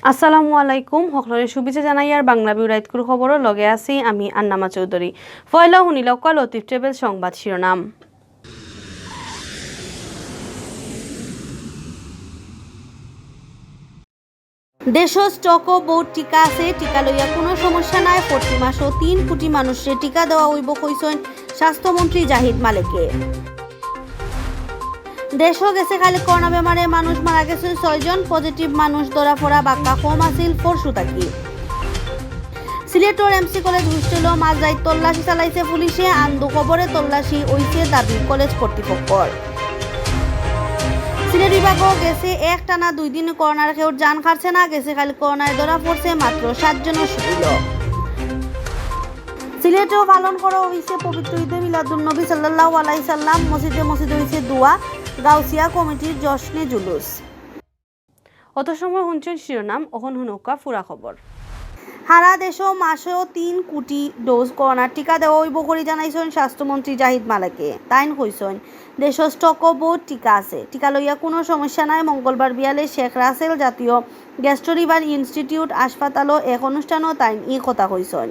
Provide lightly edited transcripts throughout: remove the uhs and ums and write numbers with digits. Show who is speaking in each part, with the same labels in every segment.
Speaker 1: আসসালামু আলাইকুম সকলরে শুভেচ্ছা জানাই আর বাংলাভিউ রাইতকুর খবরের লগে আছি আমি আন্নামা চৌধুরী। ফয়লা হুনিলকা লতিফ ট্রেভেল সংবাদ শিরোনাম। দেশত স্টক বহুত টিকা আছে, টিকা লইয়া কোনো সমস্যা নাই। প্রতি মাসও 3 কোটি মানুষের টিকা দেওয়া হইব কইছেন স্বাস্থ্যমন্ত্রী জাহিদ মালেকে। দেশও গেছে খালি করোনা বেমারে মানুষ মারা গেছে 6 জন। পজিটিভ মানুষ ধরা পড়া বাক্কা কম আছিল পরশু থাকি। সিলেটর এমসি কলেজ হোস্টেলও মাঝরাত তল্লাশি চালাইছে পুলিশে। আন্দু খবরে তল্লাশি হইছে দাবি কলেজ কর্তৃপক্ষর। সিলেট বিভাগও গেছে একটানা 2 দিন করোনার কেউ জান খাচ্ছে না। গেছে খালি করোনায় ধরা পড়ছে মাত্র 7 জনের শুকিল। সিলেটেও পালন করা হয়েছে পবিত্র ঈদে মিলাদুন্নবী সাল্লাল্লাহু আলাইহি সাল্লাম। মসজিদে হয়েছে দোয়া, গাউসিয়া কমিটির জশ্নে জুলুস। অত সময় শুনছেন শিরোনাম, অহন হুনকা ফুরা খবর। সারা দেশও মাসেও 3 কোটি ডোজ করোনার টিকা দেওয়া হইব করে জানাইছেন স্বাস্থ্যমন্ত্রী জাহিদ মালেকে। তাইন কইছেন দেশও স্টকও বহুত টিকা আছে, টিকা লইয়া কোনো সমস্যা নাই। মঙ্গলবার বিয়ালে শেখ রাসেল জাতীয় গ্যাস্ট্রোলিভার ইনস্টিটিউট হাসপাতালও এক অনুষ্ঠানও তাইন ই কথা কইছেন।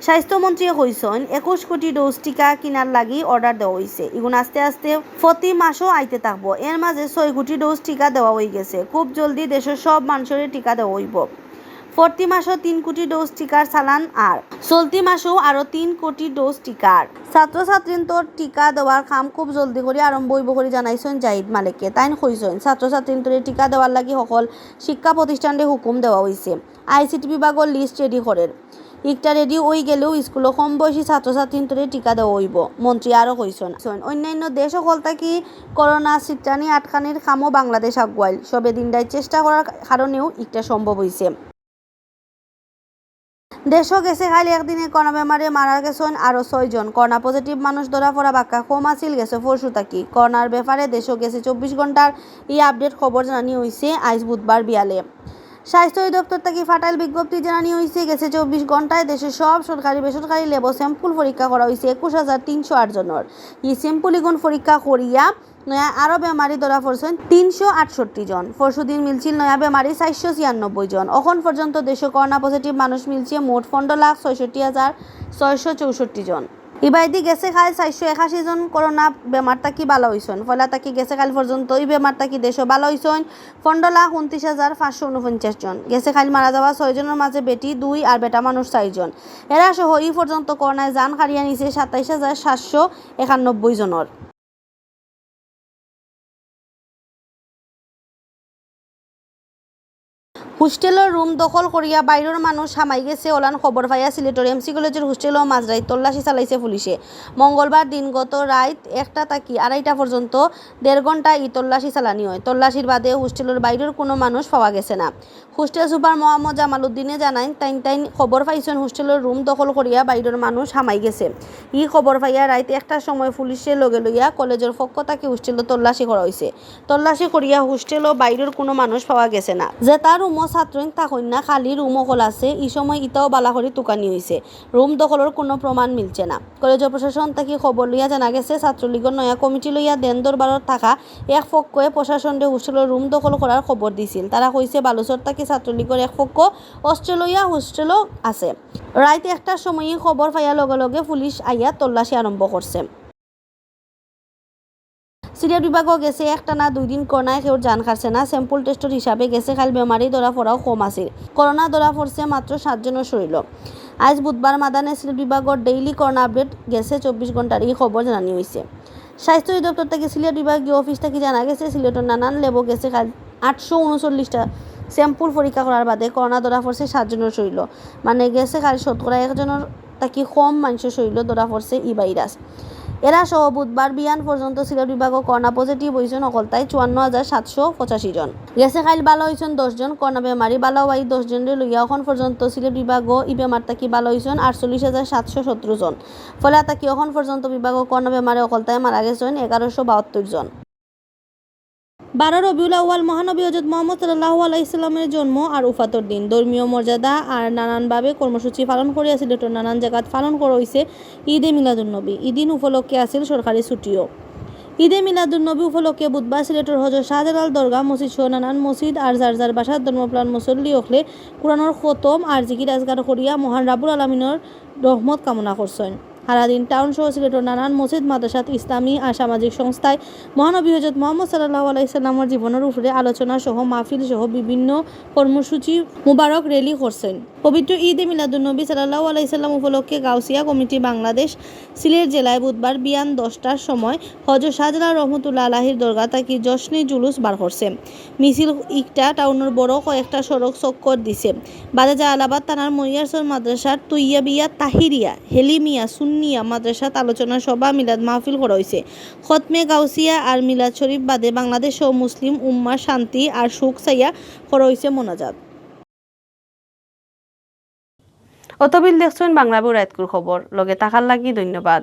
Speaker 1: স্বাস্থ্যমন্ত্রী কইছেন 21 কোটি ডোজ টিকা কিনার লাগি অর্ডার দেওয়া হয়েছে। এগুন আস্তে আস্তে প্রতি মাসও আইতে থাকবো। এর মাঝে 6 কোটি ডোজ টিকা দেওয়া হয়ে গেছে। খুব জলদি দেশের সব মানুষের টিকা দেওয়া হইব। প্রতি মাসও 3 কোটি ডোজ টিকার চালান আর চলতি মাসেও আরো 3 কোটি ডোজ টিকার। ছাত্রছাত্রীদের টিকা দেওয়ার কাম খুব জলদি করে আরম্ভ হইব করে জানাইছেন জাহিদ মালেকে। তাইন কইছেন ছাত্রছাত্রীদের টিকা দেওয়ার লাগি সকল শিক্ষা প্রতিষ্ঠানে হুকুম দেওয়া হয়েছে। আইসিটি বিভাগের লিস্ট রেডি করেন। একটা রেডি হয়ে গেলেও স্কুলে কম বয়সী ছাত্রছাত্রীদের টিকা দেওয়া হইব। মন্ত্রী আরও কইছেন অন্যান্য দেশ সকল থাকি করোনা সিটানি আটকানির কামও বাংলাদেশ আগুয়াইল। সবে দিনটাই চেষ্টা করার কারণেও একটা সম্ভব হয়েছে। দেশও গেছে খালি একদিনে করোনা বেমারে মারা গেছেন আরও 6 জন। করোনা পজিটিভ মানুষ ধরা পড়া বাক্কা কম আছিল গেছে পরশু থাকি। করোনার ব্যাপারে দেশও গেছে 24 ঘন্টার এই আপডেট খবর জানানি হয়েছে আজ বুধবার বিয়ালে। স্বাস্থ্য অধিদপ্তর থেকে ফাটাইল বিজ্ঞপ্তি জানানি হয়েছে গেছে 24 ঘন্টায় দেশের সব সরকারি বেসরকারি লেবো স্যাম্পল পরীক্ষা করা হয়েছে 21,308 জনের। এই স্যাম্পল ইগুন পরীক্ষা করিয়া নয়া আরও বেমারি ধরা পড়ছেন 368 জন। পরশুদিন মিলছিল নয়া বেমারি 496 জন। এখন পর্যন্ত দেশে করোনা পজিটিভ মানুষ মিলছে মোট 15,66,664 জন। ইবাইদি গেছে খাল 481 জন করোনা বেমার তাকি ভালো হয়েছেন। ফলা তাকি গেছে খাল পর্যন্ত এই বেমার তাকি দেশও ভালো হয়েছেন 15,29,549 জন। গেছে খাল মারা যাওয়া 6 জনের মাঝে বেটি 2 আর বেটা মানুষ 4 জন। এরা সহ এই পর্যন্ত করোনায় জান হারিয়ে নিছে 27,791 জনের। হোস্টেলের রুম দখল করিয়া বাইরের মানুষ হামাই গেছে ওলান খবর পাইয়া সিলেটর এমসি কলেজের হোস্টেলও মাঝরাত তল্লাশি চালাইছে পুলিশে। মঙ্গলবার দিনগত রাত 1টা থেকে 2:30 পর্যন্ত 1.5 ঘন্টা ই তল্লাশি চালানি হয়। তল্লাশির বাদে হোস্টেলের বাইরের কোনো মানুষ পাওয়া গেছে না। হোস্টেল সুপার মোহাম্মদ জামাল উদ্দিনে জানান তাইন খবর পাইছেন হোস্টেলের রুম দখল করিয়া বাইরের মানুষ হামাই গেছে। ই খবর পাইয়া রাত 1টার সময় পুলিশের লগে লইয়া কলেজের পক্ষ থেকে হোস্টেলে তল্লাশি করা হয়েছে। তল্লাশি করিয়া হোস্টেলও বাইরের কোনো মানুষ পাওয়া গেছে না। যে তার রুম ছাত্রীন তখন না খালি রুম অকল আছে। এই সময় ইটাও বালাহরি তুকানি হয়েছে। রুম দখলের কোনো প্রমাণ মিলছে না। কলেজের প্রশাসন থেকে খবর লইয়া জানা গেছে ছাত্রলীগের নয়া কমিটি লইয়া দেন দরবারত থাকা এক পক্ষে প্রশাসনে হোস্টেলের রুম দখল করার খবর দিছিল। তারা কইছে বালুচর থেকে ছাত্রলীগের এক পক্ষ অস্ট্রেলিয়া হোস্টেলও আছে। রাত 1টার সময় খবর পাইয়া লগে লগে পুলিশ আইয়া তল্লাশি আরম্ভ করছে। সিলেট বিভাগও গেছে একটানা 2 দিন করোনায় কেউ জান খাচ্ছে না। স্যাম্পল টেস্টের হিসাবে গেছে খাল বেমারি ধরা পড়াও কম আছিল। করোনা ধরা পড়ছে মাত্র 7 জনের শরীর। আজ বুধবার মাদানে সিলেট বিভাগের ডেইলি করোনা আপডেট গেছে 24 ঘন্টার এই খবর জানানি হয়েছে। স্বাস্থ্য অধিদপ্তর থেকে সিলেট বিভাগীয় অফিস থেকে জানা গেছে সিলেটের নানান লেবো গেছে খাল 839টা স্যাম্পল পরীক্ষা করার বাদে করোনা ধরা পড়ছে 7 জনের শরীর। মানে গেছে খাল 1 জনের তাকি কম মানুষের শরীর ধরা পড়ছে ই ভাইরাস। এরা সহ বুধবার বিয়ান পর্যন্ত সিলেট বিভাগও করোনা পজিটিভ হয়েছেন অকলতায় 54,785 জন। গেছে খাইল ভালো হয়েছেন 10 জন। করোনা বেমারি ভালো হওয়াই 10 জনের লইয়া এখন পর্যন্ত সিলেট বিভাগও ই বেমার তাকি ভালো হয়েছেন 48,717 জন। ফলে তাকি এখন পর্যন্ত বিভাগও করোনা বেমারে অকলতায় মারা গেছেন 1172 জন। 12 রবিউল আউয়াল মহানবী হযরত মুহাম্মদ সাল্লাল্লাহু আলাইহি সাল্লামের জন্ম আর উফাতর দিন। ধর্মীয় মর্যাদা আর নানানভাবে কর্মসূচি পালন করিয়া সিলেটের নানান জায়গাত পালন করা হয়েছে ঈদে মিলাদুন্নবী। ঈদিন উপলক্ষে আছিল সরকারি ছুটিও। ঈদে মিলাদুন্নবী উপলক্ষে বুধবার সিলেটের হজরত শাহজালাল দরগা মসজিদ সহ নানান মসজিদ আর যার বাসার ধর্মপ্রাণ মুসল্লি হলে কুরআনের খতম আর জিকির আজগার করিয়া মহান রাব্বুল আলামিনের রহমত কামনা করছেন। সারাদিন টাউন সহ সিলেটের নানান মসজিদ মাদ্রাসাত ইসলামী আর সামাজিক সংস্থায় মহানবী হজরত মুহাম্মদ সাল্লাল্লাহু আলাইহি সাল্লামের জীবনের উপরে আলোচনা সহ মাহফিল সহ বিভিন্ন কর্মসূচি মুবারক র্যালি করছেন। পবিত্র ঈদে মিলাদুন্নবী সাল্লাল্লাহু আলাইহি সাল্লাম উপলক্ষে গাউসিয়া কমিটি বাংলাদেশ সিলেট জেলায় বুধবার বিয়ান 10টার সময় হজরত শাহজালাল রহমতুল্লাহ আলাহির দরগা তাকি জশ্নে জুলুস বার করছে। মিছিল ইকটা টাউনের বড় কয়েকটা সড়ক চক্কর দিছে। বাদে আলাবাদ থানার মরিয়ারসর মাদ্রাসার তৈয়াবিয়া তাহিরিয়া হেলিমিয়া সুন্নিয়া মাদ্রাসাত আলোচনা সভা মিলাদ মাহফিল করা হয়েছে। খতমে গাউসিয়া আর মিলাদ শরীফ বাদে বাংলাদেশ ও মুসলিম উম্মার শান্তি আর সুখ চাইয়া করা হয়েছে মোনাজাত। অতবিল দেখছেন বাংলাভিউ রাতকুর খবর লগে থাকার লাগি ধন্যবাদ।